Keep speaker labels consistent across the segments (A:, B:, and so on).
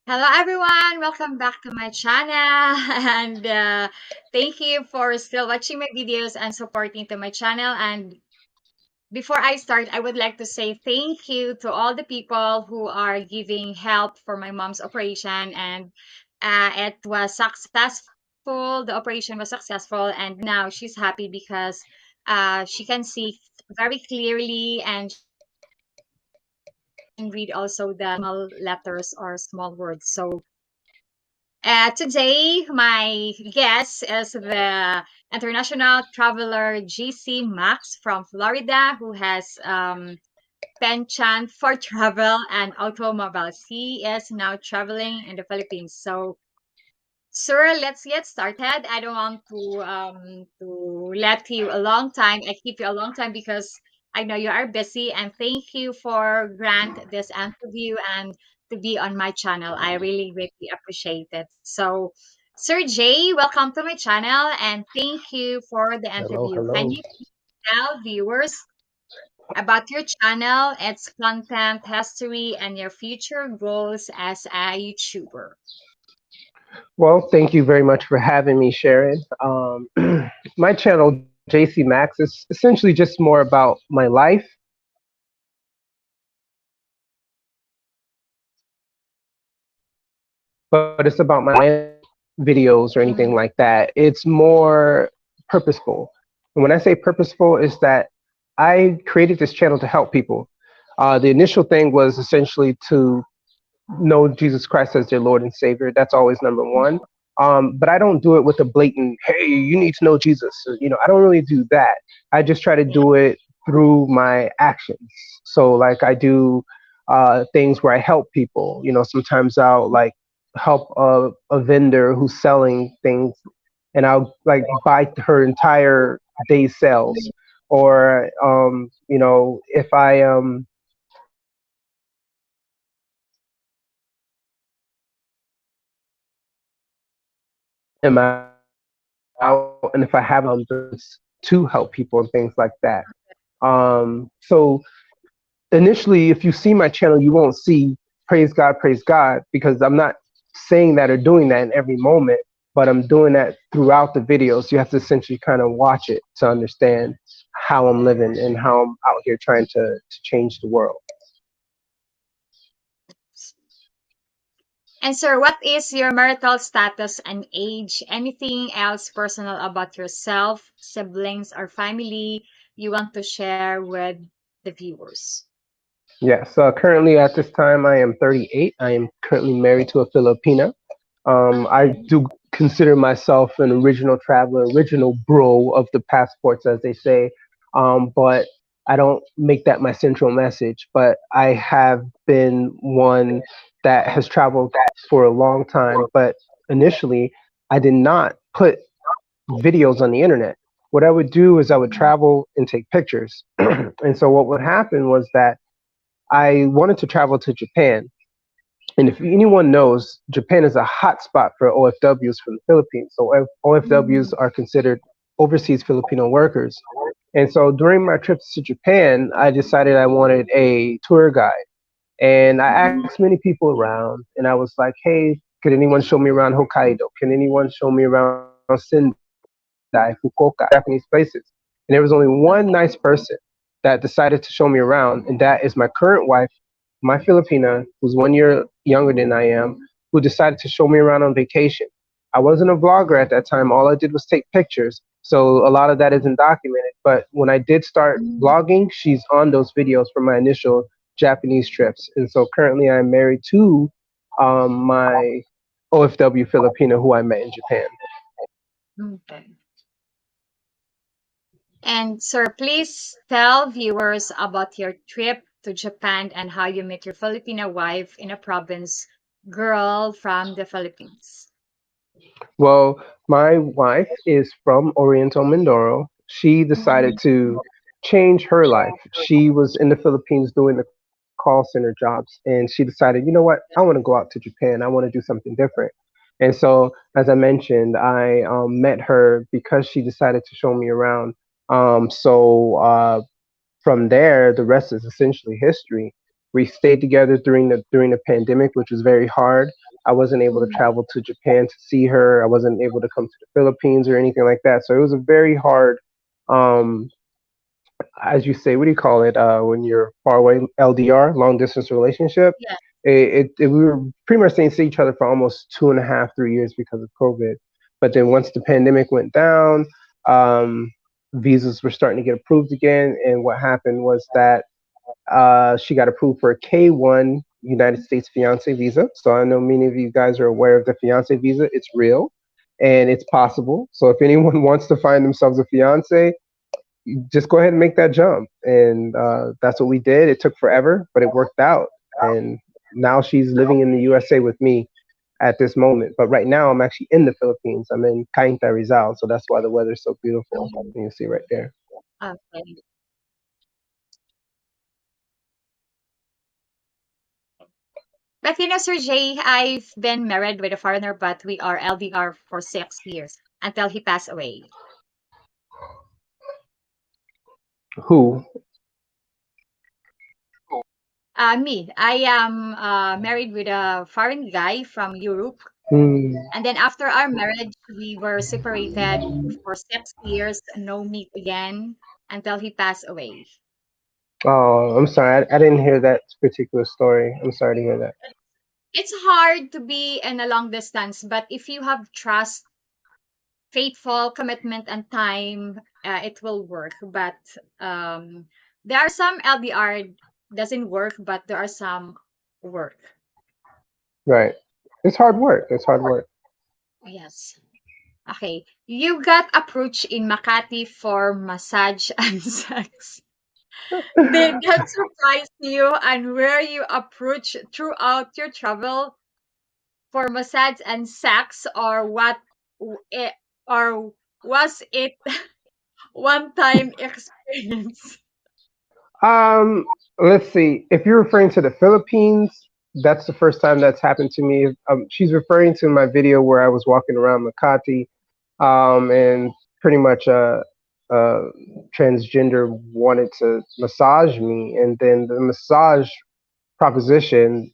A: Hello everyone, welcome back to my channel and thank you for still watching my videos and supporting to my channel. And before I start, I would like to say thank you to all the people who are giving help for my mom's operation, and it was successful. The operation was successful and now she's happy because she can see very clearly and can read also the small letters or small words. So today, my guest is the international traveler Jay Cee Max from Florida, who has penchant for travel and automobiles. He is now traveling in the Philippines. So, sir, let's get started. I don't want to let you a long time. I keep you a long time because I know you are busy. And thank you for grant this interview and to be on my channel. I really really appreciate it. So, Sir Jay, welcome to my channel and thank you for the
B: Hello,
A: interview. Can
B: hello.
A: you tell viewers about your channel, its content, history, and your future goals as a YouTuber?
B: Well, thank you very much for having me, Sharon. My channel, Jay Cee Max, is essentially just more about my life, but it's about my videos or anything like that. It's more purposeful. And when I say purposeful, is that I created this channel to help people. The initial thing was essentially to know Jesus Christ as their Lord and Savior. That's always number one. But I don't do it with a blatant, hey, you need to know Jesus. I don't really do that. I just try to do it through my actions. So, like, I do things where I help people. Sometimes I'll like help a vendor who's selling things, and I'll like buy her entire day's sales. Or, if I am out and if I have to help people and things like that. So initially, if you see my channel, you won't see praise God, because I'm not saying that or doing that in every moment, but I'm doing that throughout the videos. You have to essentially kind of watch it to understand how I'm living and how I'm out here trying to change the world.
A: And sir, what is your marital status and age? Anything else personal about yourself, siblings, or family you want to share with the viewers?
B: Yes, currently at this time I am 38. I am currently married to a Filipina. I do consider myself an original traveler, original bro of the passports, as they say. But I don't make that my central message. But I have been one that has traveled for a long time. But initially, I did not put videos on the internet. What I would do is I would travel and take pictures. And so what would happen was that I wanted to travel to Japan, and if anyone knows, Japan is a hot spot for OFWs from the Philippines. So OFWs
A: Mhm.
B: are considered overseas Filipino workers. And so during my trips to Japan, I decided I wanted a tour guide. And I asked many people around, and I was like, hey, could anyone show me around Hokkaido? Can anyone show me around Sendai, Fukuoka, Japanese places? And there was only one nice person that decided to show me around, and that is my current wife, my Filipina, who's 1 year younger than I am, who decided to show me around on vacation. I wasn't a vlogger at that time. All I did was take pictures. So a lot of that isn't documented. But when I did start vlogging, she's on those videos from my initial Japanese trips. And so currently I'm married to my OFW Filipino who I met in Japan.
A: Okay. And sir, please tell viewers about your trip to Japan and how you met your Filipino wife in a province girl from the Philippines.
B: Well, my wife is from Oriental Mindoro. She decided to change her life. She was in the Philippines doing the call center jobs, and she decided, you know what, I want to go out to Japan. I want to do something different. And so, as I mentioned, I met her because she decided to show me around. So from there, the rest is essentially history. We stayed together during the pandemic, which was very hard. I wasn't able to
A: Mm.
B: travel to Japan to see her. I wasn't able to come to the Philippines or anything like that. So it was a very hard, um, as you say, what do you call it when you're far away? LDR, long distance relationship.
A: Yeah.
B: We were pretty much staying see each other for almost 2.5, 3 years because of COVID. But then once the pandemic went down, um, visas were starting to get approved again. And what happened was that she got approved for a K1 United States fiance visa. So I know many of you guys are aware of the fiance visa. It's real and it's possible. So if anyone wants to find themselves a fiance, just go ahead and make that jump. And that's what we did. It took forever, but it worked out. And now she's living in the USA with me at this moment. But right now, I'm actually in the Philippines. I'm in Cainta, Rizal. So that's why the weather's so beautiful. You can see right there.
A: Okay. But Sir Jay, I've been married with a foreigner, but we are LDR for 6 years until he passed away.
B: Who?
A: Me, I am married with a foreign guy from Europe.
B: Hmm.
A: And then after our marriage, we were separated for 6 years, no meet again until he passed away.
B: Oh, I'm sorry. I didn't hear that particular story. I'm sorry to hear that.
A: It's hard to be in a long distance, but if you have trust, faithful commitment, and time, it will work. But um, there are some LDR doesn't work, but there are some work.
B: Right. It's hard work. It's hard work.
A: Yes. Okay. You got approached in Makati for massage and sex. Did that surprise you? And were you approached throughout your travel for massage and sex, or or was it one time experience?
B: Let's see. If you're referring to the Philippines, that's the first time that's happened to me. She's referring to my video where I was walking around Makati, and pretty much a transgender wanted to massage me, and then the massage proposition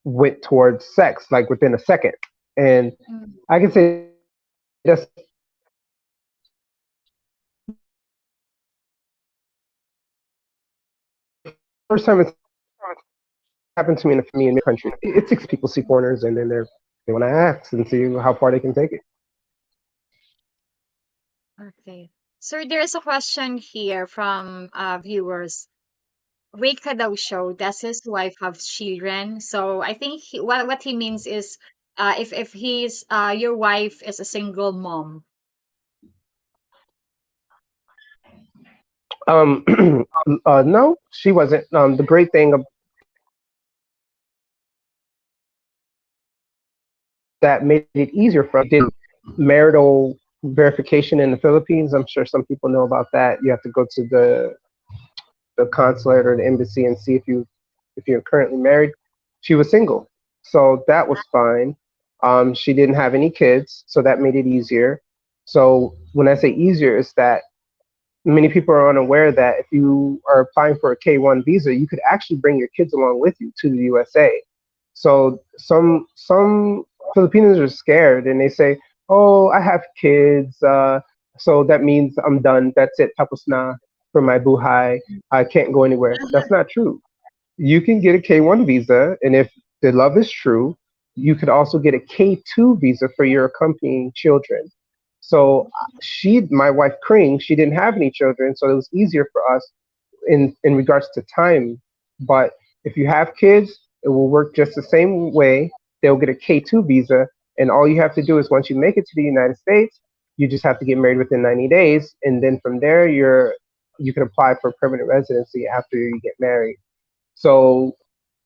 B: went towards sex, like within a second. And
A: Mm.
B: I can say that's the first time it's happened to me in a Philippine country. It's exciting because it's exciting. People see foreigners and then they want to ask and see how far they can take it.
A: Okay. So there's a question here from viewers. Rika daw show, does his wife have children? So I think what he means is if he's your wife is a single mom.
B: Um, no, she wasn't. The great thing that made it easier for us, did marital verification in the Philippines. I'm sure some people know about that. You have to go to the consulate or the embassy and see if you're currently married. She was single, so that was fine. She didn't have any kids, so that made it easier. So when I say easier, it's that many people are unaware that if you are applying for a K1 visa, you could actually bring your kids along with you to the USA. So some Filipinos are scared and they say, "Oh, I have kids, so that means I'm done. That's it, tapos na for my buhay. I can't go anywhere." That's not true. You can get a K1 visa, and if the love is true, you could also get a K2 visa for your accompanying children. So my wife Kring, she didn't have any children, so it was easier for us in regards to time. But if you have kids, it will work just the same way. They'll get a K2 visa, and all you have to do is once you make it to the United States, you just have to get married within 90 days, and then from there you can apply for permanent residency after you get married. So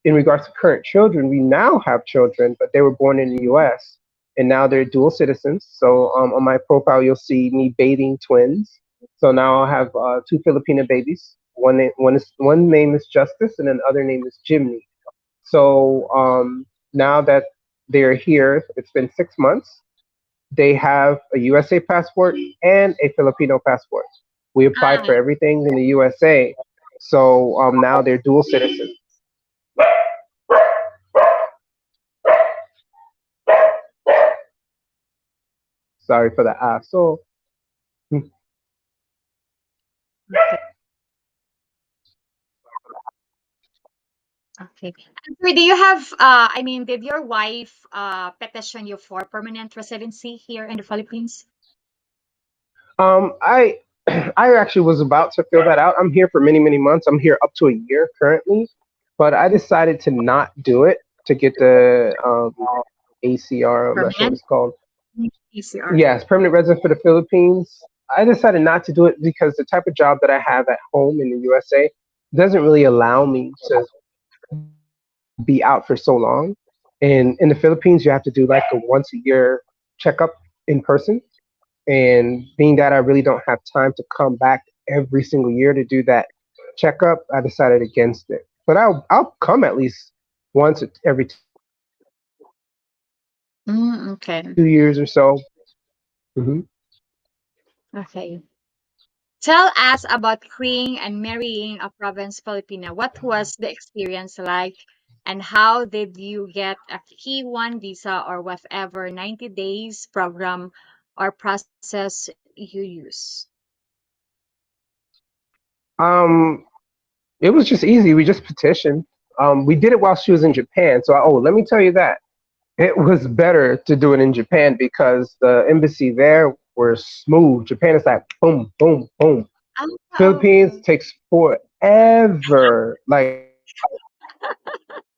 B: in regards to current children, we now have children, but they were born in the U.S. and now they're dual citizens. So on my profile, you'll see me bathing twins. So now I have two Filipino babies. One name is Justice, and then the other name is Jimmy. So now that they're here, it's been 6 months. They have a USA passport and a Filipino passport. We applied
A: Ah,
B: for everything in the USA, so now they're dual citizens. Sorry for the So
A: Okay. Okay. And so do you have, I mean, did your wife petition you for permanent residency here in the Philippines?
B: I I actually was about to fill that out. I'm here for many, many months. I'm here up to a year currently, but I decided to not do it to get the ACR. I'm not sure what
A: Permanent?
B: it's called.
A: PCR.
B: Yes, permanent resident for the Philippines. I decided not to do it because the type of job that I have at home in the USA doesn't really allow me to be out for so long. And in the Philippines, you have to do like a once a year checkup in person. And being that I really don't have time to come back every single year to do that checkup, I decided against it. But I'll come at least once every 2 years or so.
A: Okay.
B: Hmm.
A: Okay. Tell us about freeing and marrying a province Filipina. What was the experience like, and how did you get a key one visa or whatever 90 days program or process you use?
B: Um, it was just easy. We just petitioned. We did it while she was in Japan. So, let me tell you that it was better to do it in Japan because the embassy there were smooth. Japan is like boom, boom, boom.
A: Ah,
B: Philippines
A: okay.
B: takes forever, like forever for interview,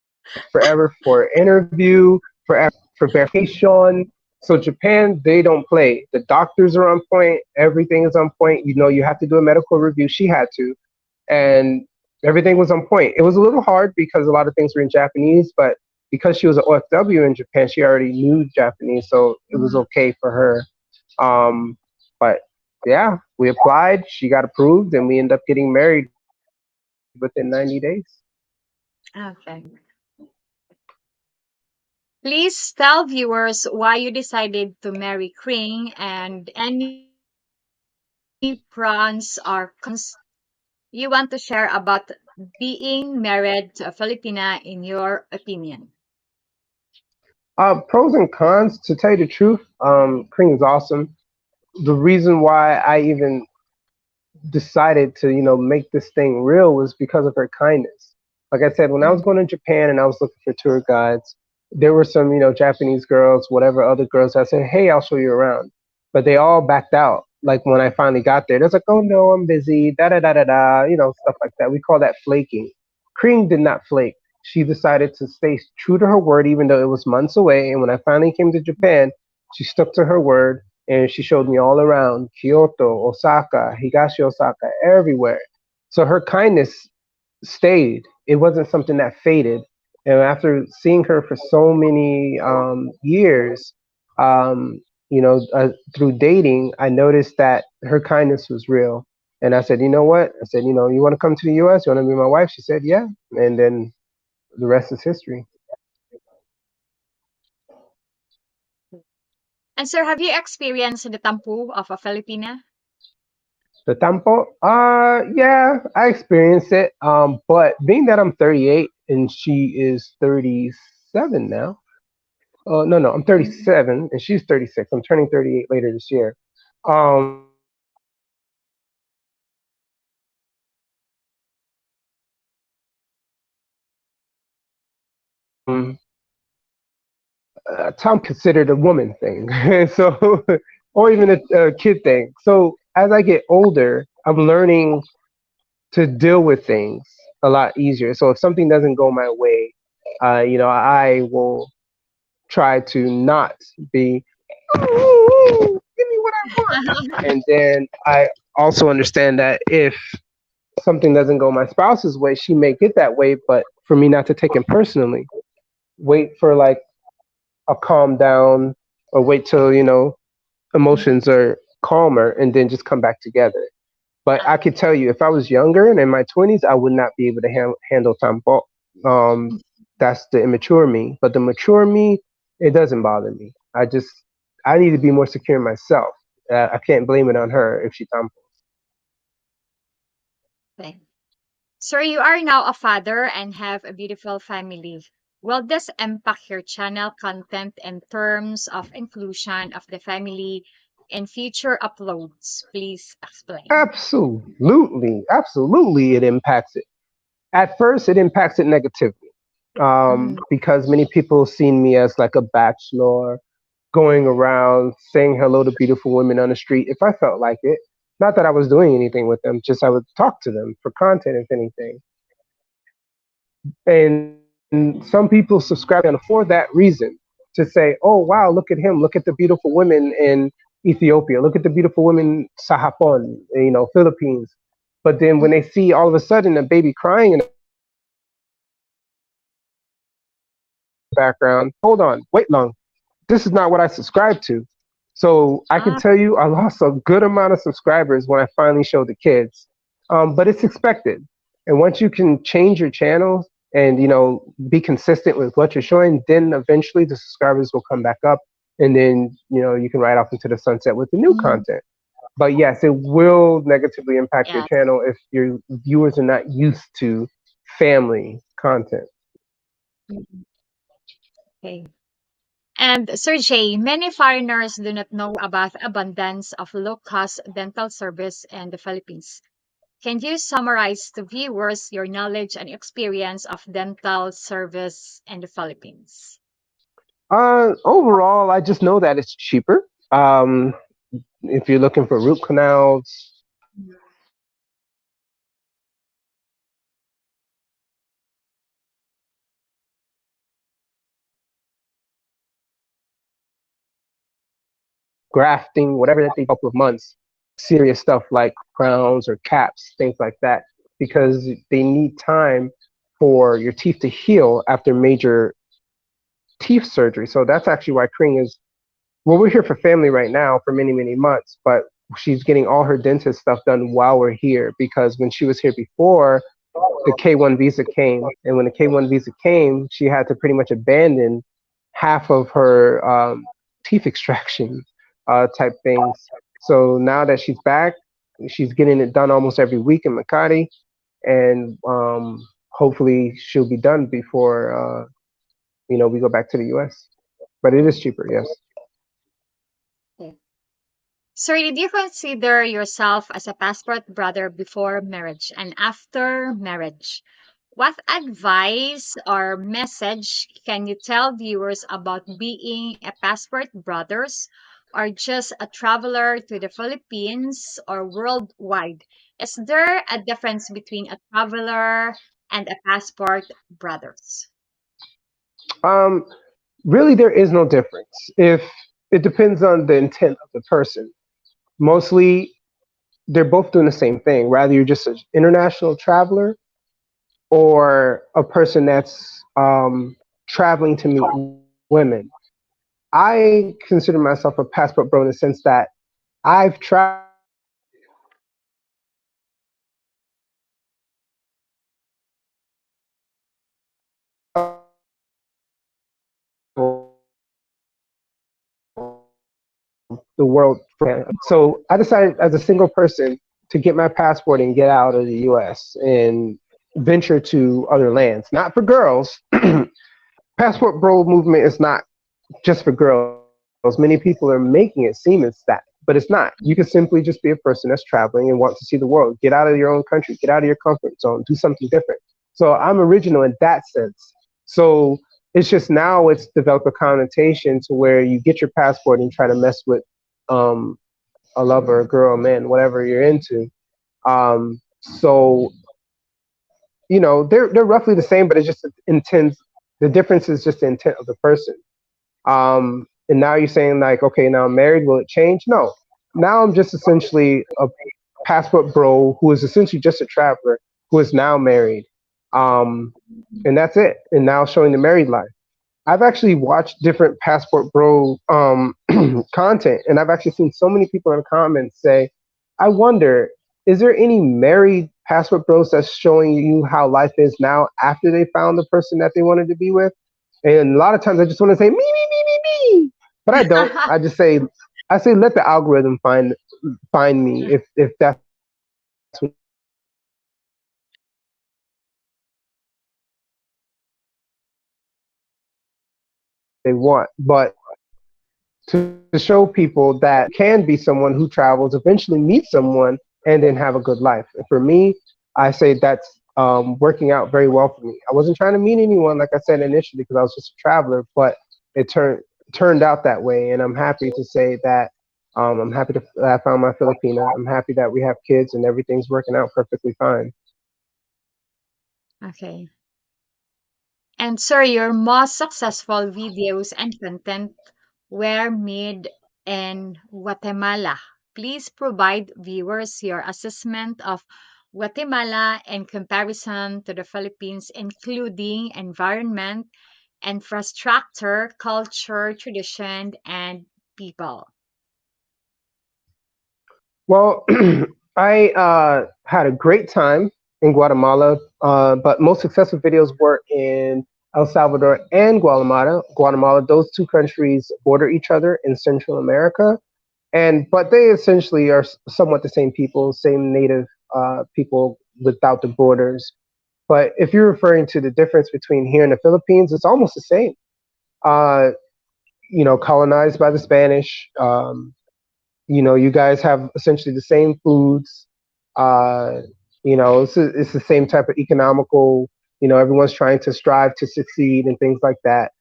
B: forever for verification. So Japan, they don't play. The doctors are on point. Everything is on point. You have to do a medical review. She had to, and everything was on point. It was a little hard because a lot of things were in Japanese, but because she was an OFW in Japan, she already knew Japanese, so it was
A: Mm,
B: okay for her. But yeah, we applied, she got approved, and we ended up getting married within 90 days.
A: okay. Please tell viewers why you decided to marry Kring and any pros or cons you want to share about being married to a Filipina in your opinion.
B: Pros and cons, to tell you the truth, Kring is awesome. The reason why I even decided to make this thing real was because of her kindness. Like I said, when I was
A: Mm,
B: going to Japan and I was looking for tour guides, there were some Japanese girls, whatever other girls that said, "Hey, I'll show you around," but they all backed out. Like when I finally got there, they was like, "Oh no, I'm busy," da da da da da, stuff like that. We call that flaking. Cream did not flake. She decided to stay true to her word, even though it was months away. And when I finally came to Japan, she stuck to her word and she showed me all around Kyoto, Osaka, Higashi Osaka, everywhere. So her kindness stayed. It wasn't something that faded. And after seeing her for so many years, um, through dating, I noticed that her kindness was real. And I said, you know what? I said, you want to come to the U.S.? You want to be my wife? She said, yeah. And then the rest is history.
A: And sir, have you experienced the tampu of a Filipina?
B: The tampo, yeah, I experienced it. But being that I'm 38 and she is 37 now. No, no, I'm
A: Mm,
B: 37 and she's 36. I'm turning 38 later this year. Tom considered a woman thing, so or even a kid thing. So as I get older, I'm learning to deal with things a lot easier. So if something doesn't go my way, I will try to not be, "Ooh, give me what I want." And then I also understand that if something doesn't go my spouse's way, she may get that way, but for me not to take it personally, wait for like a calm down or wait till, emotions are calmer and then just come back together. But I could tell you, if I was younger and in my 20s, I would not be able to handle tampo. Um, that's the immature me. But the mature me, it doesn't bother me. I need to be more secure in myself. I can't blame it on her if she tampo.
A: okay. Sir, you are now a father and have a beautiful family. Will this impact your channel content in terms of inclusion of the family in future uploads? Please explain.
B: Absolutely, it impacts it. At first, it impacts it negatively,
A: Mhm.
B: because many people seen me as like a bachelor going around saying hello to beautiful women on the street if I felt like it. Not that I was doing anything with them, just I would talk to them for content, if anything. And some people subscribe to my channel for that reason, to say, oh, wow, look at him. Look at the beautiful women in Ethiopia. Look at the beautiful women Sahapon, Philippines. But then when they see all of a sudden a baby crying in the background, they say, hold on, wait long. This is not what I subscribe to. So I can
A: Ah,
B: tell you I lost a good amount of subscribers when I finally showed the kids. But it's expected. And once you can change your channel and be consistent with what you're showing, then eventually the subscribers will come back up, and then you can ride off into the sunset with the new
A: mhm.
B: content. But yes, it will negatively impact your
A: Yes.
B: channel if your viewers are not used to family content.
A: Mhm. Okay. And Sir Jay, many foreigners do not know about abundance of low-cost dental service in the Philippines. Can you summarize to viewers your knowledge and experience of dental service in the Philippines?
B: Overall, I just know that it's cheaper. If you're looking for root canals, grafting, whatever that they couple of months, serious stuff like crowns or caps, things like that, because they need time for your teeth to heal after major teeth surgery. So that's actually why Kring is, well, we're here for family right now for many, many months, but she's getting all her dentist stuff done while we're here, because when she was here before, the K1 visa came. And when the K1 visa came, she had to pretty much abandon half of her teeth extraction type things. So now that she's back, she's getting it done almost every week in Makati, and hopefully she'll be done before we go back to the US. But it is cheaper, yes.
A: Okay. Sir, did you consider yourself as a passport brother before marriage and after marriage? What advice or message can you tell viewers about being a passport brothers or just a traveler to the Philippines or worldwide? Is there a difference between a traveler and a passport brothers?
B: Um, Really, there is no difference. If it depends on the intent of the person. Mostly, they're both doing the same thing. Rather, you're just an international traveler or a person that's traveling to meet women. I consider myself a passport bro in the sense that I've traveled to many countries. The world. So I decided as a single person to get my passport and get out of the US and venture to other lands. Not for girls. Passport bro movement is not just for girls. Many people are making it seem as that, but it's not. You can simply just be a person that's traveling and want to see the world. Get out of your own country, get out of your comfort zone, do something different. So I'm original in that sense. So it's just now it's developed a connotation to where you get your passport and try to mess with um, a lover, a girl, a man, whatever you're into. So they're roughly the same, but it's just intent. The difference is just the intent of the person. And now you're saying like, okay, now I'm married. Will it change? No. Now I'm just essentially a passport bro who is essentially just a traveler who is now married. Um, and that's it. And now showing the married life. I've actually watched different passport bro content, and I've actually seen so many people in the comments say, "I wonder, is there any married passport bros that's showing you how life is now after they found the person that they wanted to be with?" And a lot of times I just want to say me, but I don't. I say let the algorithm find me if that's what they want. But to show people that you can be someone who travels, eventually meet someone, and then have a good life. And for me, I say that's working out very well for me. I wasn't trying to meet anyone, like I said initially, because I was just a traveler, but it turned out that way, and I'm happy to say that. I'm happy that I found my Filipina. I'm happy that we have kids and everything's working out perfectly fine.
A: Okay. And sir, your most successful videos and content were made in Guatemala. Please provide viewers your assessment of Guatemala in comparison to the Philippines, including environment, infrastructure, culture, tradition, and people.
B: Well, I had a great time in Guatemala, but most successful videos were in El Salvador and Guatemala. Guatemala, those two countries border each other in Central America, and but they essentially are somewhat the same people, same native people without the borders. But if you're referring to the difference between here and the Philippines, it's almost the same. Uh, colonized by the Spanish. You guys have essentially the same foods. Uh, it's the same type of economical. Everyone's trying to strive to succeed and things like that.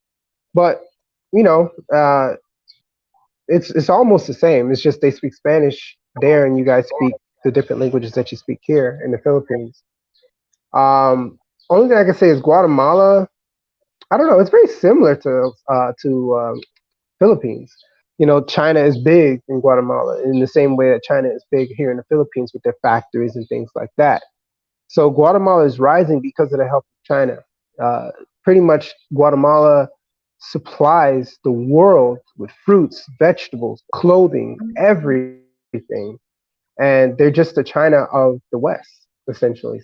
B: But you know, uh, it's almost the same. It's just they speak Spanish there, and you guys speak the different languages that you speak here in the Philippines. Only thing I can say is Guatemala. I don't know. It's very similar to Philippines. China is big in Guatemala in the same way that China is big here in the Philippines with their factories and things like that. So Guatemala is rising because of the help of China. Uh, Pretty much, Guatemala supplies the world with fruits, vegetables, clothing,
A: Mm,
B: everything, and they're just the China of the West, essentially. So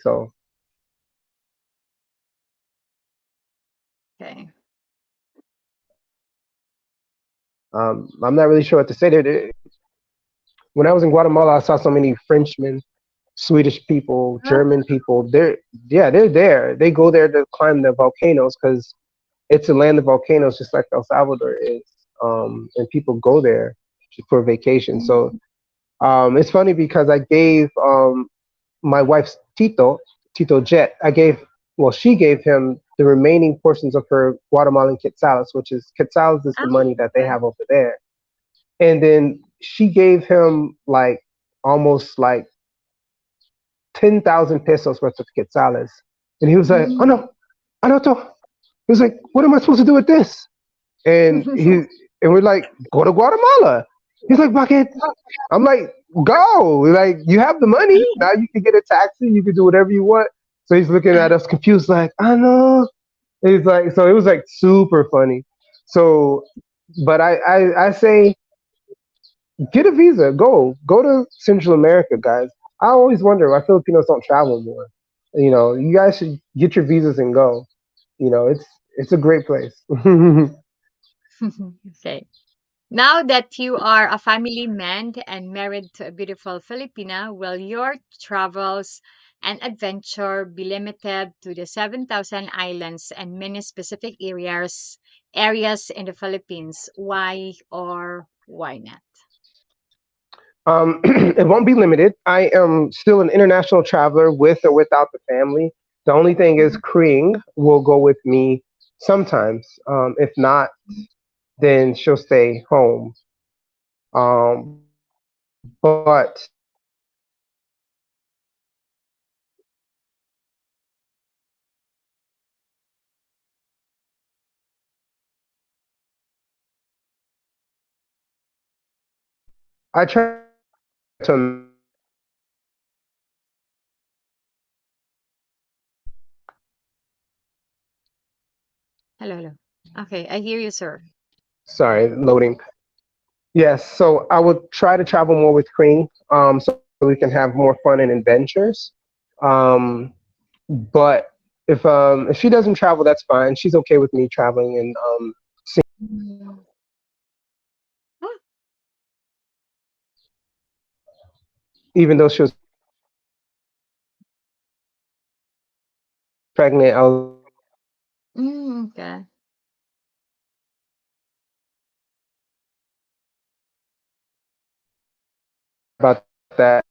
A: okay.
B: I'm not really sure what to say. When I was in Guatemala, I saw so many Frenchmen, Swedish people,
A: Huh?
B: German people. They're there. They go there to climb the volcanoes because it's a land of volcanoes, just like El Salvador is. And people go there for vacation. So
A: Mm,
B: it's funny because I gave my wife's Tito Jet. She gave him the remaining portions of her Guatemalan quetzales, which is quetzales is the money that they
A: okay.
B: have over there. And then she gave him like almost like 10,000 pesos worth of quetzales. And he was like, oh
A: Mm.
B: no, Anoto. He was like, what am I supposed to do with this? And we're like, go to Guatemala. He's like, Bucket. I'm like, go. Like, you have the money. Now you can get a taxi. You can do whatever you want. So he's looking at us confused, like, I know. He's like, so it was like super funny. So, but I say, get a visa. Go to Central America, guys. I always wonder why Filipinos don't travel more. You guys should get your visas and go. It's a great place.
A: Okay. Now that you are a family man and married to a beautiful Filipina, will your travels and adventure be limited to the 7,000 islands and many specific areas in the Philippines? Why or why not?
B: It won't be limited. I am still an international traveler with or without the family. The only thing is,
A: Mhm.
B: Kring will go with me sometimes. If not, then she'll stay home. But I try to
A: Hello, hello. Okay, I hear you, sir.
B: sorry, loading. Yes, so I would try to travel more with Kring, so we can have more fun and adventures. Um, but if she doesn't travel, that's fine. She's okay with me traveling and
A: Mm. Oh,
B: even though she was pregnant, I was okay with her traveling with me.
A: mm, okay.
B: about that.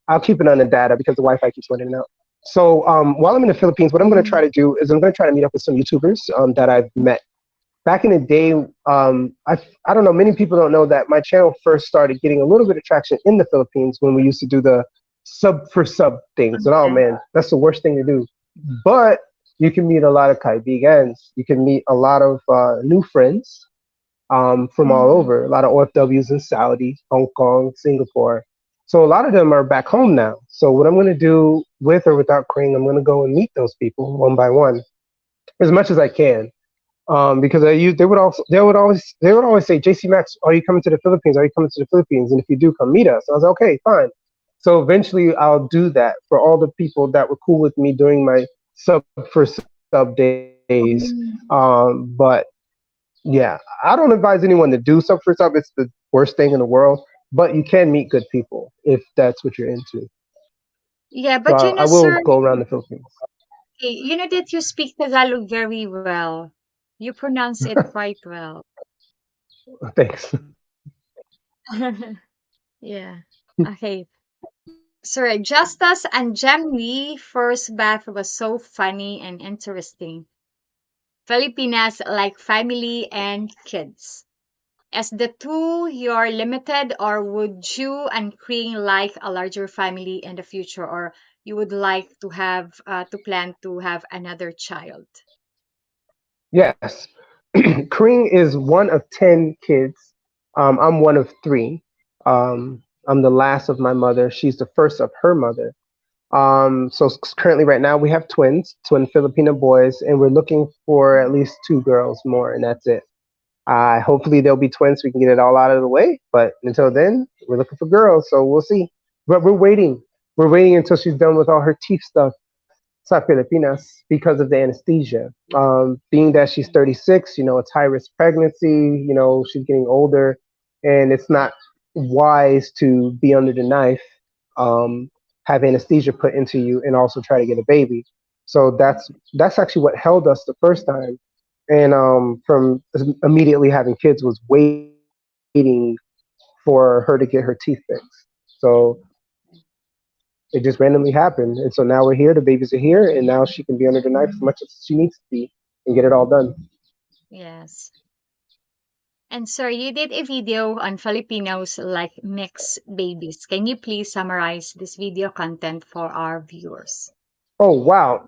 B: I'll keep it on the data because the Wi-Fi keeps running in and out. So while I'm in the Philippines, what I'm going to try
A: Mhm.
B: to do is I'm going to try to meet up with some YouTubers that I've met. Back in the day, I don't know, many people don't know that my channel first started getting a little bit of traction in the Philippines when we used to do the sub for sub things. And oh
A: Yeah.
B: man, that's the worst thing to do. But you can meet a lot of Kaibigans. You can meet a lot of new friends from all
A: Mhm.
B: over. A lot of OFWs in Saudi, Hong Kong, Singapore. So a lot of them are back home now. So what I'm going to do with or without Kring, I'm going to go and meet those people one by one as much as I can. Because they would always say, Jay Cee Max, are you coming to the Philippines? Are you coming to the Philippines? And if you do, come meet us. I was like, okay, fine. So eventually I'll do that for all the people that were cool with me during my sub for sub days.
A: Mm.
B: But yeah, I don't advise anyone to do sub for sub. It's the worst thing in the world. But you can meet good people if that's what you're into.
A: Yeah,
B: So
A: but
B: I will
A: sir,
B: go around the Philippines.
A: that you speak Tagalog very well. You pronounce it quite well.
B: Thanks.
A: Yeah. Okay. Sorry, Justus and Gemini first bath was so funny and interesting. Filipinas like family and kids. As the two, you're limited, or would you and Kring like a larger family in the future, or you would like to have to plan to have another child?
B: Yes. Kring is one of 10 kids. I'm one of three. I'm the last of my mother. She's the first of her mother. Currently, right now, we have twins, twin Filipino boys, and we're looking for at least two girls more, and that's it. Hopefully, they'll be twins so we can get it all out of the way. But until then, we're looking for girls, so we'll see. But we're waiting. We're waiting until she's done with all her teeth stuff sa Pilipinas because of the anesthesia. Being that she's 36, it's high risk pregnancy, she's getting older, and it's not wise to be under the knife, um, have anesthesia put into you, and also try to get a baby. So that's actually what held us the first time, and from immediately having kids was waiting for her to get her teeth fixed. So it just randomly happened. And so now we're here, the babies are here, and now she can be under the knife as much as she needs to be and get it all done.
A: Yes. And sir, you did a video on Filipinos like mixed babies. Can you please summarize this video content for our viewers?
B: Oh, wow.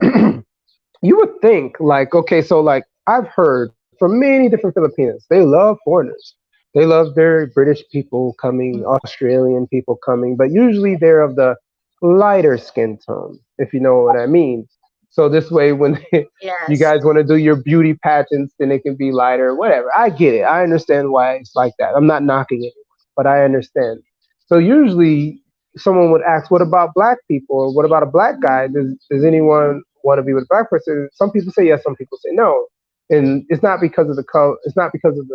B: You would think, like, okay, so, like, I've heard from many different Filipinos, they love foreigners. They love their British people coming, Australian people coming, but usually they're of the lighter skin tone, if you know what I mean. So this way, when you
A: Yes.
B: guys want to do your beauty pageants, then it can be lighter, whatever. I get it. I understand why it's like that. I'm not knocking anyone, but I understand. So usually, someone would ask, "What about black people? Or what about a black guy? Does anyone want to be with a black person?" Some people say yes, some people say no, and it's not because of the color. It's not because of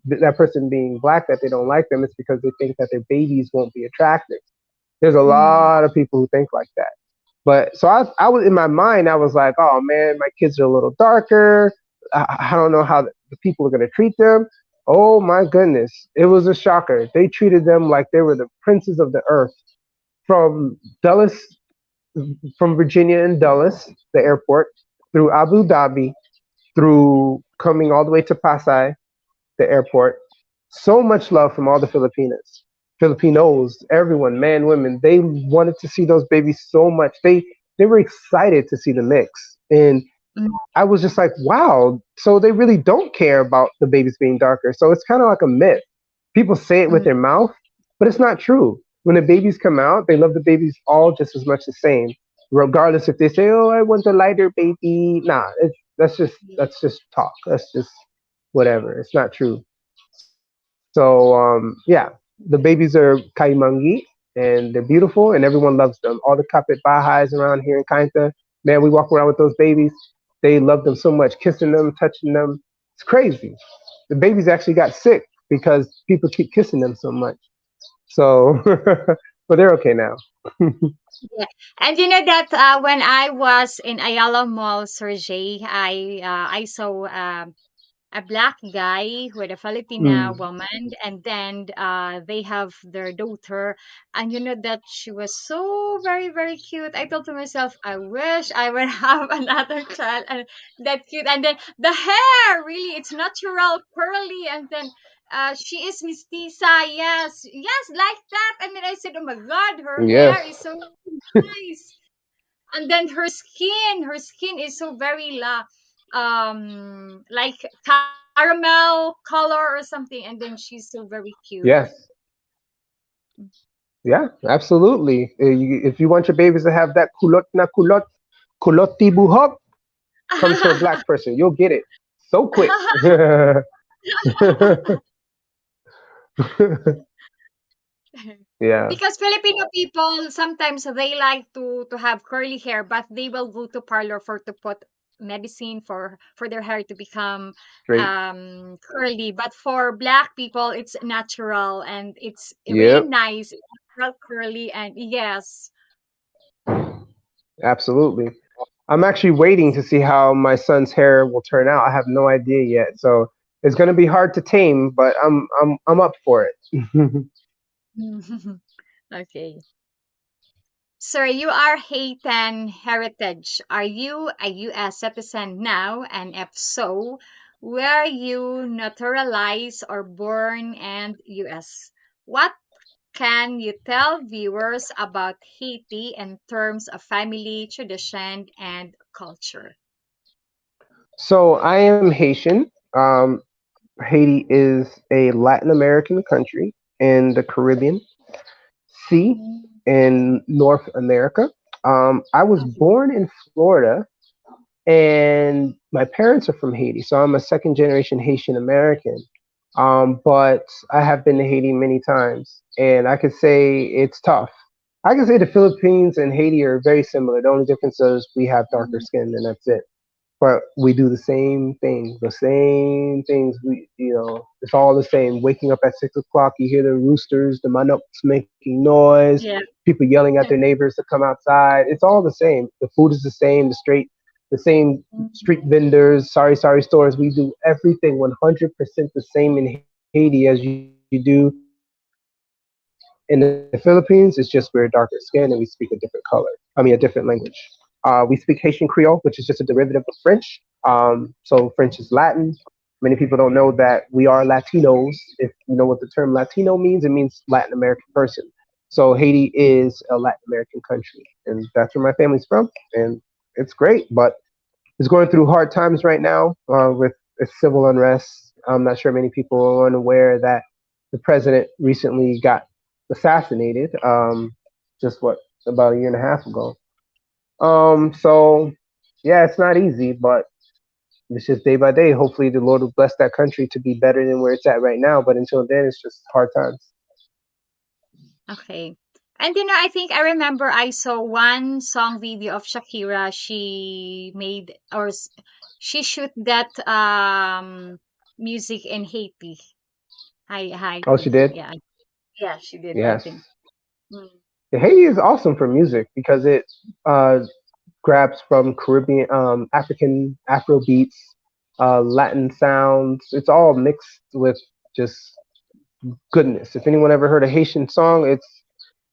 B: that person being black that they don't like them. It's because they think that their babies won't be attractive. There's a
A: Mm.
B: lot of people who think like that. But so I was in my mind, I was like, oh man, my kids are a little darker. I don't know how the people are going to treat them. Oh my goodness, it was a shocker. They treated them like they were the princes of the earth from Dulles, from Virginia and Dulles, the airport, through Abu Dhabi, through coming all the way to Pasay, the airport. So much love from all the Filipinos, everyone, man, women. They wanted to see those babies so much. They were excited to see the mix, and
A: Mm.
B: I was just like, wow. So they really don't care about the babies being darker. So it's kind of like a myth. People say it with
A: Mm.
B: their mouth, but it's not true. When the babies come out, they love the babies all just as much the same, regardless if they say, "Oh, I want a lighter baby." Nah, that's just talk. That's just whatever. It's not true. So yeah, the babies are kaimangi and they're beautiful and everyone loves them. All the kapit bahais around here in Kainta, man, we walk around with those babies. They love them so much, kissing them, touching them. It's crazy. The babies actually got sick because people keep kissing them so much. So, but they're okay now.
A: Yeah. And you know that when I was in Ayala Mall, Sergey, I saw a black guy with a Filipina
B: Mm.
A: woman, and then they have their daughter, and you know that she was so very very cute. I thought to myself, I wish I would have another child and that cute, and then the hair really it's natural curly, and then. She is mestiza, yes, yes, like that. And then I said, "Oh my God, her hair
B: Yes.
A: is so nice." And then her skin is so very like caramel color or something, and then she's so very cute.
B: Yes. Yeah, absolutely. If you want your babies to have that kulot na kulot, kuloti buhok, comes from a black person. You'll get it so quick. Yeah.
A: Because Filipino people sometimes they like to have curly hair, but they will go to parlor for to put medicine for their hair to become
B: Straight.
A: curly. But for black people, it's natural and it's really
B: Yep.
A: nice. It's natural curly and yes.
B: Absolutely. I'm actually waiting to see how my son's hair will turn out. I have no idea yet, so it's going to be hard to tame, but I'm up for it.
A: Okay. Sir, you are Haitian heritage. Are you a U.S. citizen now? And if so, were you naturalized or born in U.S.? What can you tell viewers about Haiti in terms of family, tradition, and culture?
B: So I am Haitian. Haiti is a Latin American country in the Caribbean Sea
A: Mm,
B: in North America. I was
A: okay.
B: born in Florida, and my parents are from Haiti, so I'm a second generation Haitian American. But I have been to Haiti many times, and I could say it's tough. I can say the Philippines and Haiti are very similar. The only difference is we have darker
A: Mm,
B: skin, and that's it. But we do the same thing, the same things. It's all the same. Waking up at 6 o'clock, you hear the roosters, the manuks making noise,
A: yeah.
B: people yelling at their neighbors to come outside. It's all the same. The food is the same. The same
A: Mm,
B: street vendors, sorry stores. We do everything 100% the same in Haiti as you do in the Philippines. It's just we're darker skin and we speak a different color. I mean, a different language. We speak Haitian Creole, which is just a derivative of French. So French is Latin. Many people don't know that we are Latinos. If you know what the term Latino means, it means Latin American person. So Haiti is a Latin American country, and that's where my family's from, and it's great. But it's going through hard times right now with civil unrest. I'm not sure many people are unaware that the president recently got assassinated. Just what about a year and a half ago. So yeah, it's not easy, but it's just day by day. Hopefully, the Lord will bless that country to be better than where it's at right now. But until then, it's just hard times.
A: okay. And I think I remember I saw one song video of Shakira. She made she shoot that music in Haiti. I
B: Oh, she
A: think
B: did.
A: yeah. Yeah, she did, I
B: Yes.
A: think. Mm,
B: Yeah, Haiti is awesome for music because it uh, grabs from Caribbean, African Afro beats, Latin sounds. It's all mixed with just goodness. If anyone ever heard a Haitian song,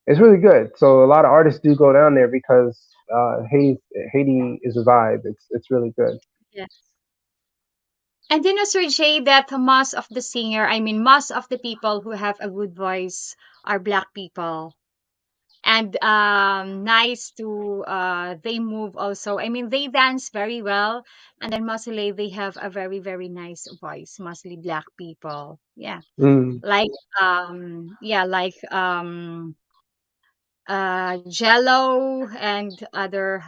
B: it's really good. So a lot of artists do go down there because Haiti is a vibe. It's really good.
A: yes. And Sir Jay, that most of the singer, I mean most of the people who have a good voice are black people. And nice to they move also. I mean they dance very well, and then mostly they have a very very nice voice, mostly black people. Yeah.
B: Mm.
A: Like yeah, like Jello and other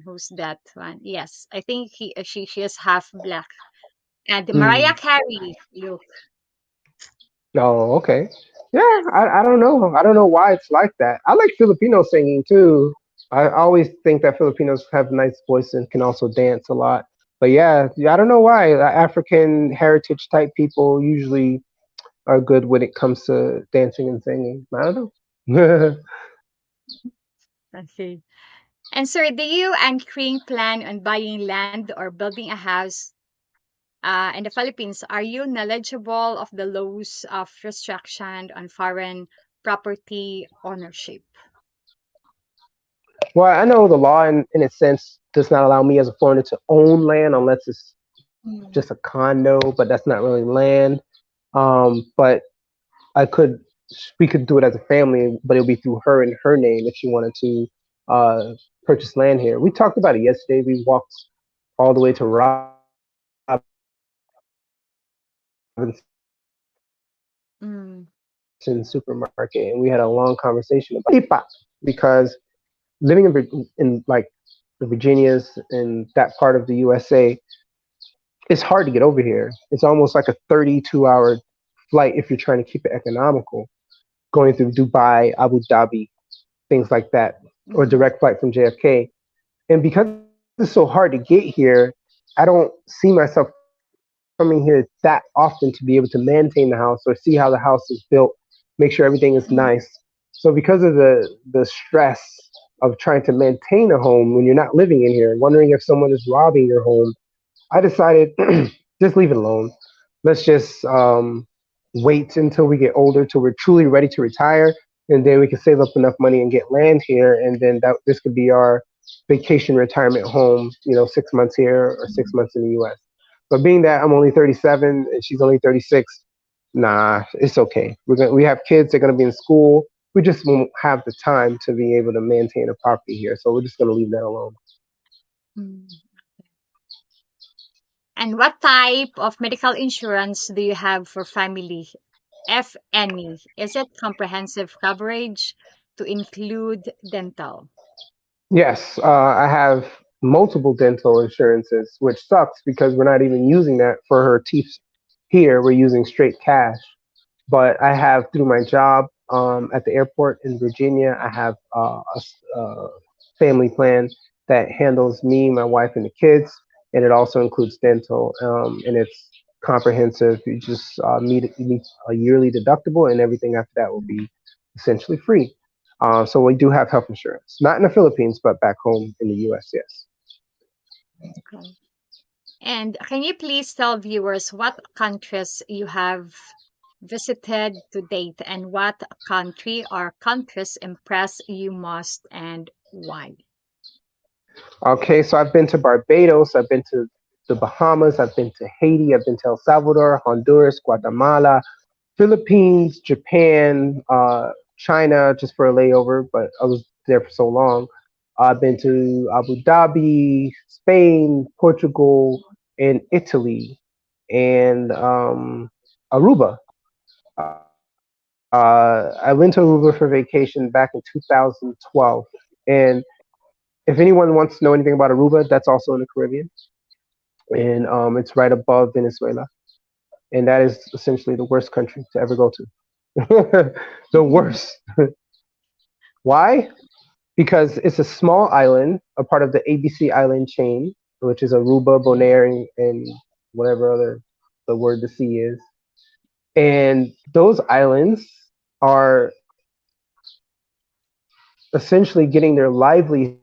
A: who's that one? Yes, I think she is half black. And Mariah
B: Mm.
A: Carey, look.
B: Oh, okay. Yeah, I don't know. I don't know why it's like that. I like Filipino singing too. I always think that Filipinos have nice voice and can also dance a lot. But yeah, I don't know why. African heritage type people usually are good when it comes to dancing and singing. I don't know.
A: Okay. And sir, do you and Kring plan on buying land or building a house? in the Philippines, are you knowledgeable of the laws of restriction on foreign property ownership?
B: Well, I know the law in a sense does not allow me as a foreigner to own land unless it's just a
A: Mm.
B: condo, but that's not really land. But I could we could do it as a family, but it'll be through her and her name if she wanted to uh, purchase land here. We talked about it yesterday. We walked all the way to Robinson's supermarket, and we had a long conversation about
A: Mm.
B: because living in like the Virginias and that part of the USA, it's hard to get over here. It's almost like a 32-hour flight if you're trying to keep it economical, going through Dubai, Abu Dhabi, things like that, or
A: Mm.
B: direct flight from JFK. And because it's so hard to get here, I don't see myself coming here that often to be able to maintain the house or see how the house is built, make sure everything is nice.
A: Mm.
B: So because of the stress of trying to maintain a home when you're not living in here, wondering if someone is robbing your home, I decided just leave it alone. Let's just wait until we get older, till we're truly ready to retire, and then we can save up enough money and get land here, and then this could be our vacation retirement home. 6 months here or six
A: Mm.
B: months in the U.S. But being that I'm only 37 and she's only 36, nah, it's okay. We have kids. They're gonna be in school. We just won't have the time to be able to maintain a property here, so we're just gonna leave that alone.
A: Mm. And what type of medical insurance do you have for family, if any? Is it comprehensive coverage to include dental?
B: Yes, I have multiple dental insurances, which sucks because we're not even using that for her teeth here. We're using straight cash. But I have through my job at the airport in Virginia, I have a family plan that handles me, my wife, and the kids, and it also includes dental, and it's comprehensive. You just meet a yearly deductible, and everything after that will be essentially free. So we do have health insurance, not in the Philippines, but back home in the U.S. Yes.
A: Okay. And can you please tell viewers what countries you have visited to date and what country or countries impress you most and why?
B: Okay, so I've been to Barbados, I've been to the Bahamas, I've been to Haiti, I've been to El Salvador, Honduras, Guatemala, Philippines, Japan, China, just for a layover, but I was there for so long. I've been to Abu Dhabi, Spain, Portugal, and Italy, and Aruba. I went to Aruba for vacation back in 2012. And if anyone wants to know anything about Aruba, that's also in the Caribbean, and it's right above Venezuela, and that is essentially the worst country to ever go to. The worst. Why? Because it's a small island, a part of the ABC island chain, which is Aruba, Bonaire, and whatever other the word the sea is. And those islands are essentially getting their livelihoods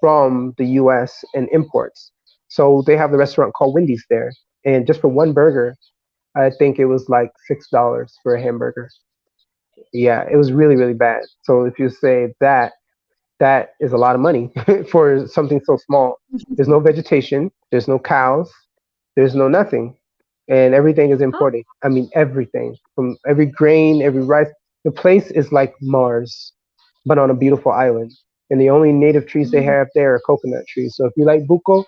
B: from the US and imports. So they have the restaurant called Wendy's there. And just for one burger, I think it was like $6 for a hamburger. Yeah, it was really, really bad. So if you say that is a lot of money for something so small. There's no vegetation, there's no cows, there's no nothing, and everything is
A: Oh.
B: imported. I mean, everything from every grain, every rice. The place is like Mars, but on a beautiful island. And the only native trees they
A: Mm.
B: have there are coconut trees. So if you like buko,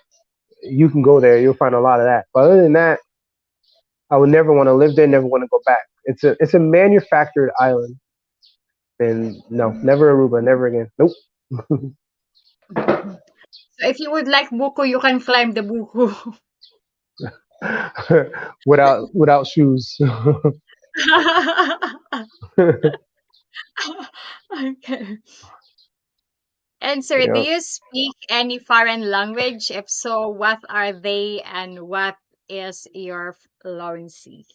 B: you can go there. You'll find a lot of that. But other than that, I would never want to live there. Never want to go back. It's a manufactured island, and no,
A: Mm.
B: never Aruba, never again. Nope.
A: So if you would like buko, you can climb the buko.
B: Without shoes.
A: Okay. And sir, do
B: Yeah.
A: you speak any foreign language? If so, what are they and what is your fluency?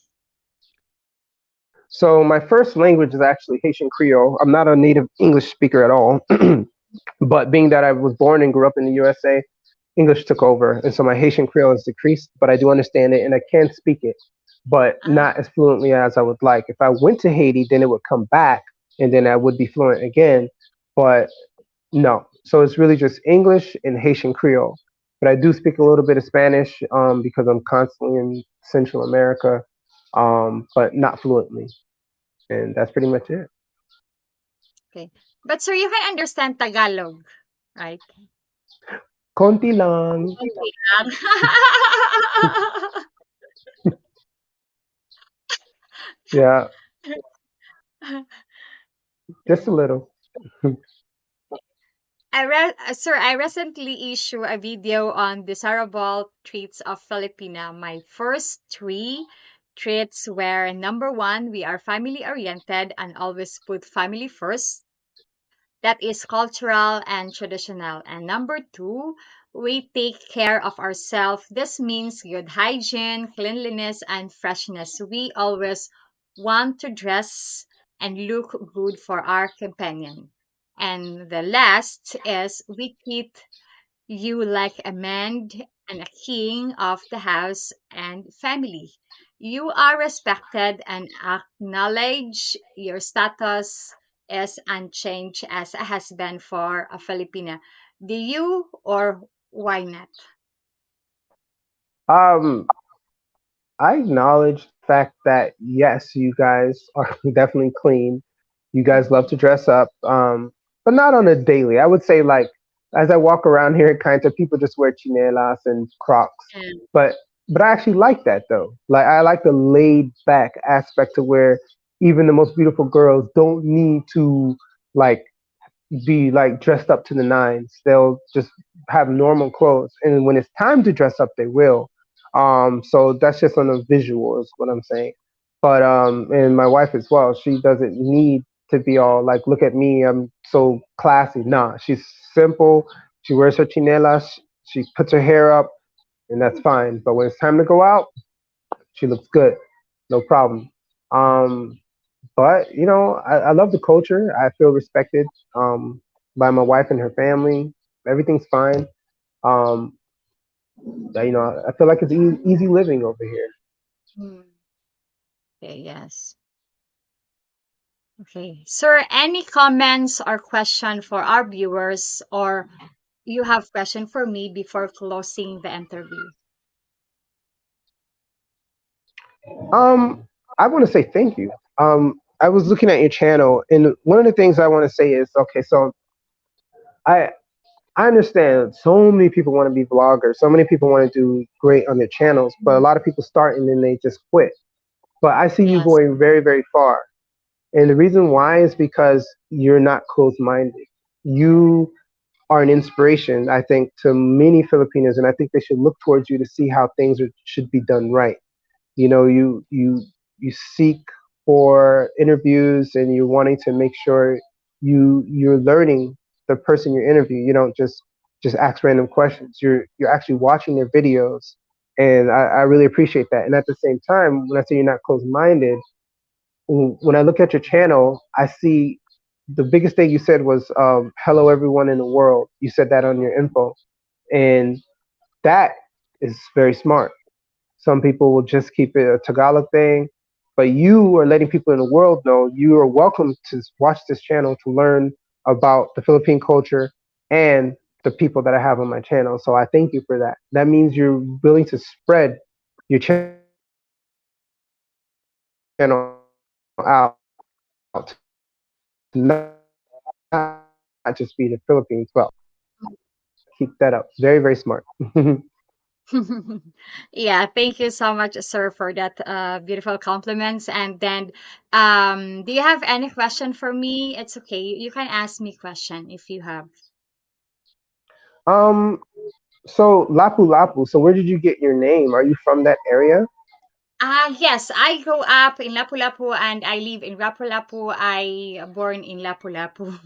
B: So my first language is actually Haitian Creole. I'm not a native English speaker at all, but being that I was born and grew up in the USA, English took over, and so my Haitian Creole has decreased, but I do understand it and I can speak it, but
A: Ah,
B: not as fluently as I would like. If I went to Haiti, then it would come back, and then I would be fluent again. But no, so it's really just English and Haitian Creole. But I do speak a little bit of Spanish because I'm constantly in Central America, but not fluently, and that's pretty much it.
A: okay. But sir, you can understand Tagalog, right?
B: Konti lang,
A: Konti lang.
B: yeah, just a little.
A: Sir, I recently issued a video on desirable traits of Filipina. My first three traits were number one, we are family oriented and always put family first. That is cultural and traditional. And number two, we take care of ourselves. This means good hygiene, cleanliness, and freshness. We always want to dress and look good for our companion. And the last is we treat you like a man and a king of the house and family. You are respected and acknowledge your status is unchanged as a husband for a Filipina. Do you or why not?
B: Um, I acknowledge the fact that yes, you guys are definitely clean. You guys love to
A: Mhm.
B: dress up, but not on a daily. I would say like as I walk around here, kind of people just wear chinelas and Crocs,
A: And
B: but I actually like that though. Like I like the laid back aspect to where even the most beautiful girls don't need to like be like dressed up to the nines. They'll just have normal clothes, and when it's time to dress up, they will. So that's just on a visual, is what I'm saying. But and my wife as well. She doesn't need to be all like, look at me, I'm so classy. Nah, she's simple. She wears her chinelas. She puts her hair up, and that's fine. But when it's time to go out, she looks good, no problem. Um, but I love the culture. I feel respected by my wife and her family. Everything's fine. Um, I feel like it's easy living over here.
A: mm, okay, yes. Okay. Sir, any comments or question for our viewers or you have question for me before closing the interview?
B: Um, I want to say thank you. I was looking at your channel, and one of the things I want to say is, okay, so I I understand so many people want to be vloggers, so many people want to do great on their channels, but a
A: Mhm.
B: lot of people start and then they just quit. But I see you
A: Yes.
B: going very, very far. And the reason why is because you're not closed minded. You are an inspiration, I think, to many Filipinos, and I think they should look towards you to see how things should be done right. You seek for interviews, and you're wanting to make sure you're learning the person you interview. You don't just ask random questions. You're actually watching their videos, and I really appreciate that. And at the same time, when I say you're not closed minded, when I look at your channel, I see the biggest thing you said was "Hello, everyone in the world." You said that on your info, and that is very smart. Some people will just keep it a Tagalog thing, but you are letting people in the world know you are welcome to watch this channel to learn about the Philippine culture and the people that I have on my channel. So I thank you for that. That means you're willing to spread your channel out to not just be the Philippines, but to not just be the world as well. Keep that up. Very, very smart.
A: Yeah, thank you so much, sir, for that beautiful compliments. And then, do you have any question for me? It's okay. You can ask me question if you have.
B: um, so Lapu Lapu. So where did you get your name? Are you from that area?
A: Yes, I grew up in Lapu-Lapu and I live in Lapu-Lapu. I born in Lapu-Lapu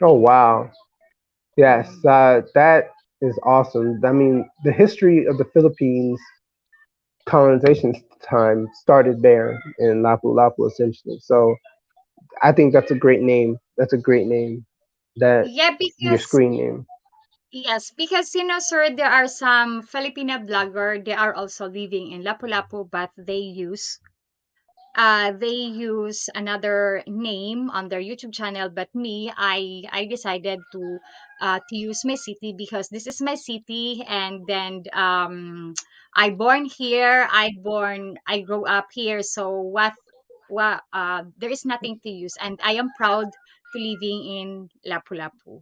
B: Oh
A: city.
B: wow. Yes,
A: Mm.
B: that is awesome. I mean, the history of the Philippines colonization time started there in Lapu Lapu, essentially. So I think that's a great name. That's a great name. That
A: Yeah,
B: your
A: because
B: screen name.
A: Yes, because sir, there are some Filipino blogger. They are also living in Lapu-Lapu, but they use another name on their YouTube channel. But me, I decided to use my city because this is my city, and then I born here. I grow up here. So what there is nothing to use, and I am proud to living in Lapu-Lapu.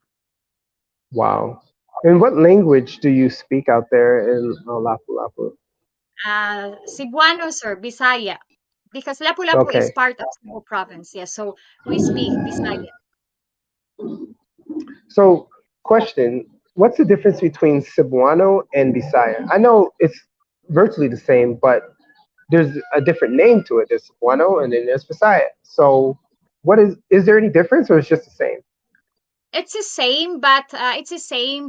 B: Wow. And what language do you speak out there in Lapu Lapu?
A: Cebuano, sir, Bisaya. Because Lapu-Lapu is
B: Okay.
A: part of Cebu province. Yes, so we speak Bisaya.
B: So, question: what's the difference between Cebuano and Bisaya? I know it's virtually the same, but there's a different name to it. There's Cebuano and then there's Bisaya. So, what is there any difference, or it's just the same?
A: It's the same,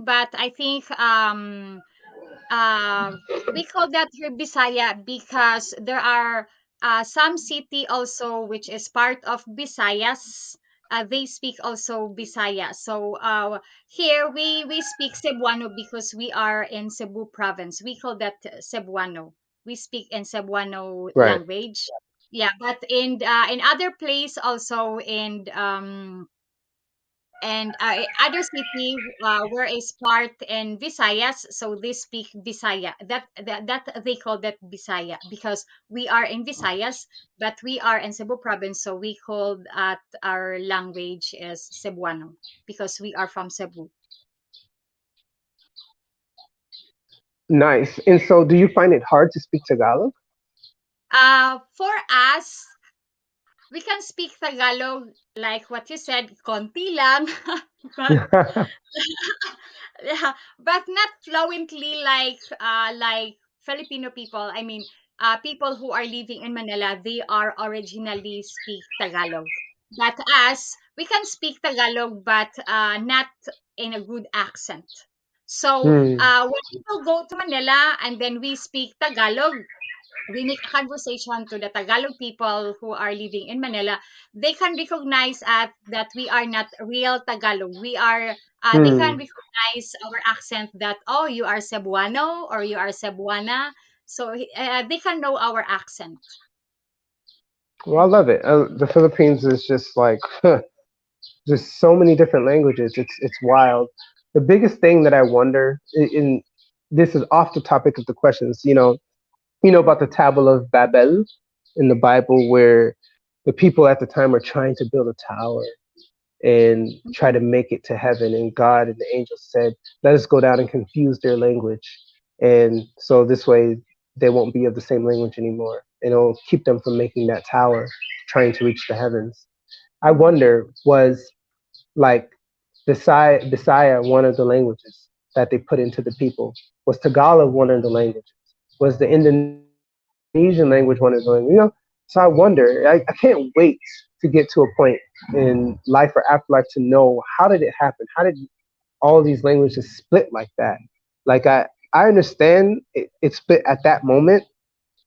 A: but I think uh, we call that here Bisaya because there are some city also which is part of Visayas. They speak also Bisaya. So here we speak Cebuano because we are in Cebu province. We call that Cebuano. We speak in Cebuano
B: Right.
A: language. Yeah, but in other place also and other city where is part in Visayas, so they speak Bisaya. That they call that Bisaya because we are in Visayas, but we are in Cebu province, so we call at our language is Cebuano because we are from Cebu.
B: Nice. And so, do you find it hard to speak Tagalog?
A: For us, we can speak Tagalog like what you said, konti lang, but yeah, but not fluently like Filipino people. I mean, people who are living in Manila, they are originally speak Tagalog. But us, we can speak Tagalog, but not in a good accent. So
B: Hmm.
A: when people go to Manila and then we speak Tagalog, we make a conversation to the Tagalog people who are living in Manila, they can recognize that we are not real Tagalog. They can
B: Hmm.
A: recognize our accent that, oh, you are Cebuano or you are Cebuana. So they can know our accent.
B: Well, I love it. The Philippines is just like just so many different languages. It's wild. The biggest thing that I wonder, in this is off the topic of the questions. You know about the Tablet of Babel in the Bible, where the people at the time are trying to build a tower and try to
A: Mhm.
B: make it to heaven, and God and the angels said, "Let us go down and confuse their language, and so this way they won't be of the same language anymore, and it'll keep them from making that tower, trying to reach the heavens." I
A: Mhm.
B: wonder, was like Bisaya one of the languages that they put into the people? Was Tagalog one of the languages? Was the Indonesian language one of the languages? So I wonder. I can't wait to get to a point in life or afterlife to know how did it happen? How did all these languages split like that? Like I understand it split at that moment,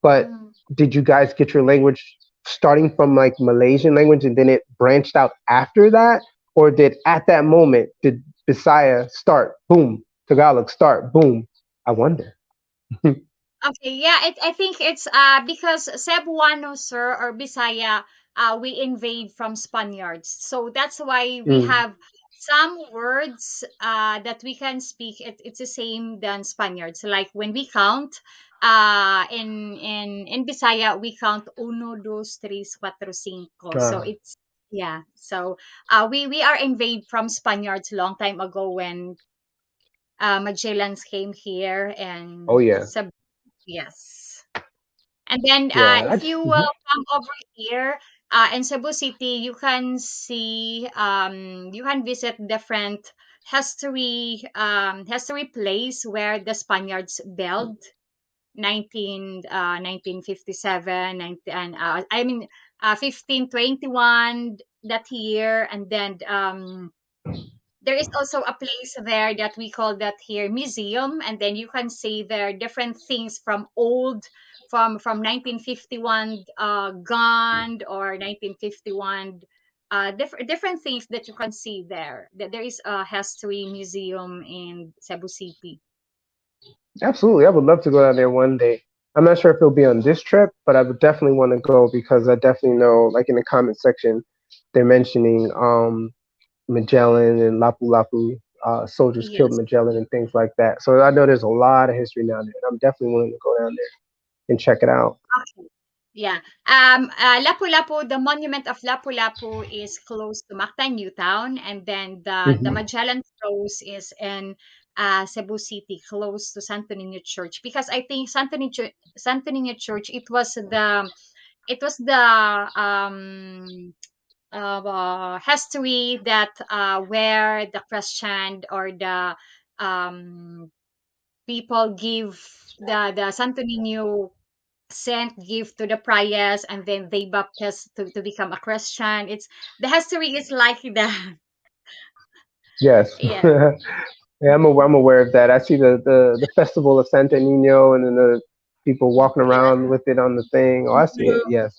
B: but
A: Mhm.
B: did you guys get your language starting from like Malaysian language and then it branched out after that? Or did at that moment did Bisaya start boom, Tagalog start boom? I wonder.
A: Okay, yeah, I think it's because Cebuano, sir, or Bisaya, we invade from Spaniards. So that's why we
B: Mm,
A: have some words that we can speak. It's the same than Spaniards. Like when we count, in Bisaya we count uno, dos, tres, cuatro, cinco. So
B: uh,
A: it's yeah. So we are invade from Spaniards long time ago when Magellans came here
B: oh
A: and
B: yeah,
A: yes. And then
B: yeah.
A: if you will come over here in Cebu City, you can visit different history place where the Spaniards built 1957 19, I mean 1521 that year. And then there is also a place there that we call that here museum, and then you can see there different things from old from 1951 gun or 1951 different things that you can see there. That there is a history museum in Cebu City.
B: Absolutely, I would love to go down there one day. I'm not sure if it'll be on this trip, but I would definitely want to go because I definitely know, like in the comment section, they're mentioning Magellan and Lapu Lapu, soldiers killed
A: Yes.
B: Magellan and things like that. So I know there's a lot of history down there, and I'm definitely willing to go down there and check it out.
A: Okay. Yeah. Lapu-Lapu, the monument of Lapu-Lapu is close to Mactan, Newtown, and then the
B: Hmm.
A: Magellan Cross is in Cebu City, close to Santo Niño Church. Because I think Santo Niño Church, it was the history that where the Christian or the um people give the Santo Niño sent gift to the priest and then they baptize to become a Christian. It's the history is like that.
B: Yes.
A: Yeah.
B: Yeah, I'm aware of that. I see the festival of Santa Nino and then the people walking
A: Yeah.
B: around with it on the thing. Oh, I see it.
A: Mhm.
B: Yes,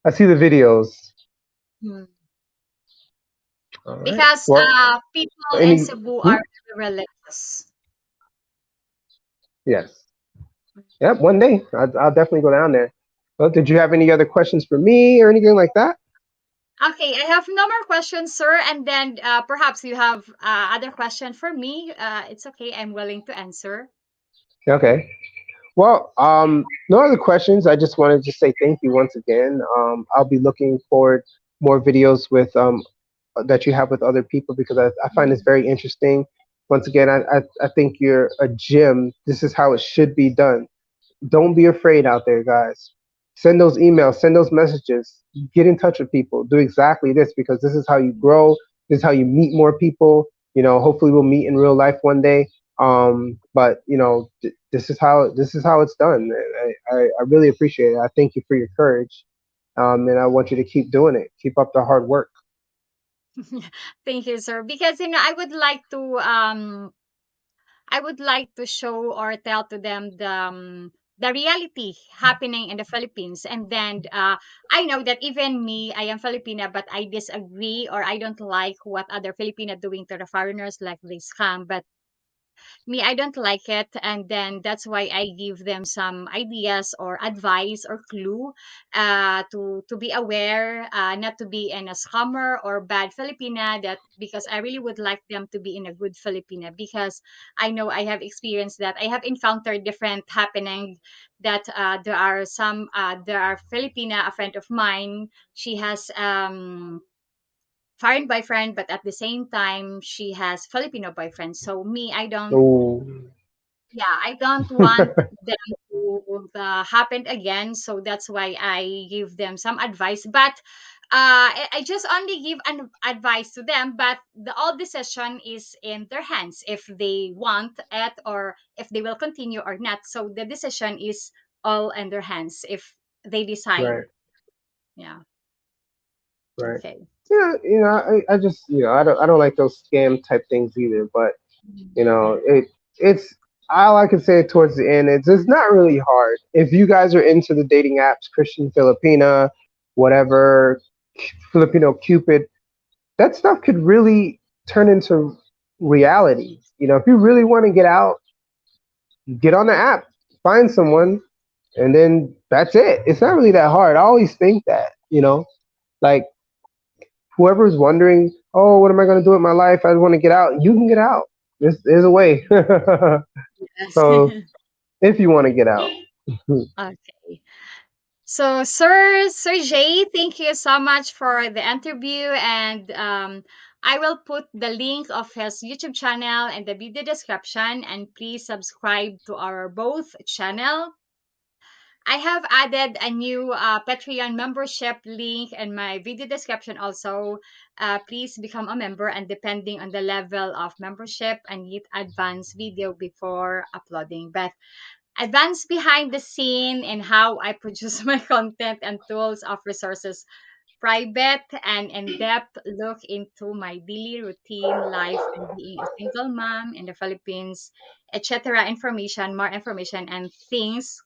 B: I see the videos.
A: Mhm.
B: All right.
A: Because
B: Well,
A: people in
B: any
A: Cebu
B: hmm?
A: are very religious.
B: Yes. Yep. One day I'll definitely go down there. Well, did you have any other questions for me or anything like that?
A: Okay, I have no more questions, sir. And then perhaps you have other question for me. It's okay. I'm willing to answer.
B: Okay. Well, no other questions. I just wanted to say thank you once again. I'll be looking forward more videos with that you have with other people because I find this
A: Mhm.
B: very interesting. Once again, I think you're a gym. This is how it should be done. Don't be afraid out there, guys. Send those emails, send those messages, get in touch with people. Do exactly this because this is how you grow. This is how you meet more people. Hopefully we'll meet in real life one day. But this is how it's done. I really appreciate it. I thank you for your courage. And I want you to keep doing it. Keep up the hard work.
A: Thank you, sir. Because I would like to show or tell to them the reality happening in the Philippines. And then I know that even me, I am Filipina, but I disagree or I don't like what other Filipina doing to the foreigners like they scam. But me, I don't like it, and then that's why I give them some ideas or advice or clue to be aware, not to be in a scammer or bad Filipina. That because I really would like them to be in a good Filipina, because I know I have experienced that. I have encountered different happening that there are Filipina, a friend of mine. She has foreign boyfriend, but at the same time she has Filipino boyfriend. So me, I don't,
B: Oh,
A: yeah, I don't want them to happen again. So that's why I give them some advice. But I just only give an advice to them, but the all decision is in their hands if they want it or if they will continue or not. So the decision is all in their hands if they decide.
B: right,
A: Yeah.
B: right.
A: Okay.
B: Yeah, I just, I don't like those scam type things either. But you
A: Mhm.
B: know, it's all I can say towards the end. It's not really hard if you guys are into the dating apps, Christian Filipina, whatever, Filipino Cupid. That stuff could really turn into reality. If you really want to get out, get on the app, find someone, and then that's it. It's not really that hard. I always think that, like whoever's wondering, oh, what am I going to do with my life? I want to get out. You can get out. There's a way.
A: Yes.
B: So if you want to get out.
A: Okay. So, Sir Jay, thank you so much for the interview, and I will put the link of his YouTube channel in the video description, and please subscribe to our both channel. I have added a new Patreon membership link in my video description also. Please become a member, and depending on the level of membership, and get advanced video before uploading. But advance behind the scene and how I produce my content and tools of resources, private and in-depth look into my daily routine, life, and being a single mom in the Philippines, etc. More information, and things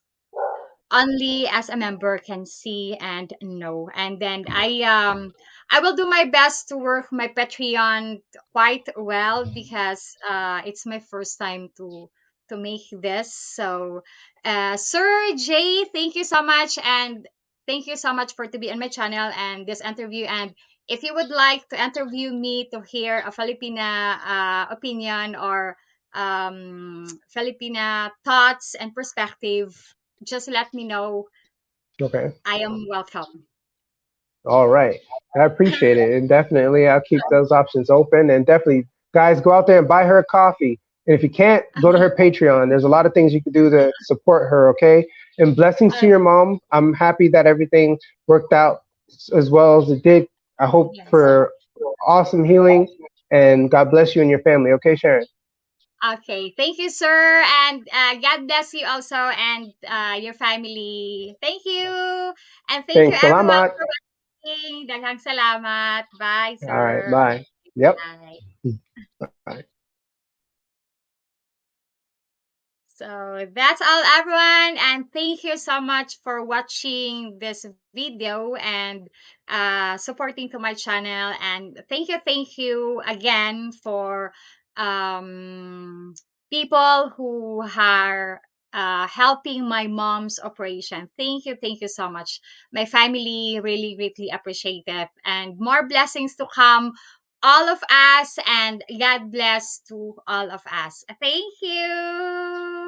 A: only as a member can see and know. And then I will do my best to work my Patreon quite well because it's my first time to make this. So Sir Jay, thank you so much, and thank you so much for to be on my channel and this interview. And if you would like to interview me to hear a Filipina opinion or Filipina thoughts and perspective, just let me know.
B: Okay.
A: I am welcome.
B: All right. I appreciate it. And definitely, I'll keep those options open. And definitely, guys, go out there and buy her a coffee. And if you can't, go to her Patreon. There's a lot of things you can do to support her, okay? And blessings to
A: Uh,
B: your mom. I'm happy that everything worked out as well as it did. I hope
A: yes.
B: for awesome healing. And God bless you and your family, okay, Sharon?
A: Okay. Thank you, sir. And God bless you also and your family. Thank you. And thank you,
B: Thanks.
A: everyone,
B: Salamat.
A: for watching. Daghang salamat. Bye,
B: All right.
A: sir.
B: Bye. Yep.
A: Bye.
B: Bye.
A: So that's all, everyone, and thank you so much for watching this video and supporting to my channel. And thank you again for um, people who are helping my mom's operation. Thank you so much. My family really, really appreciate it, and more blessings to come all of us, and God bless to all of us. Thank you.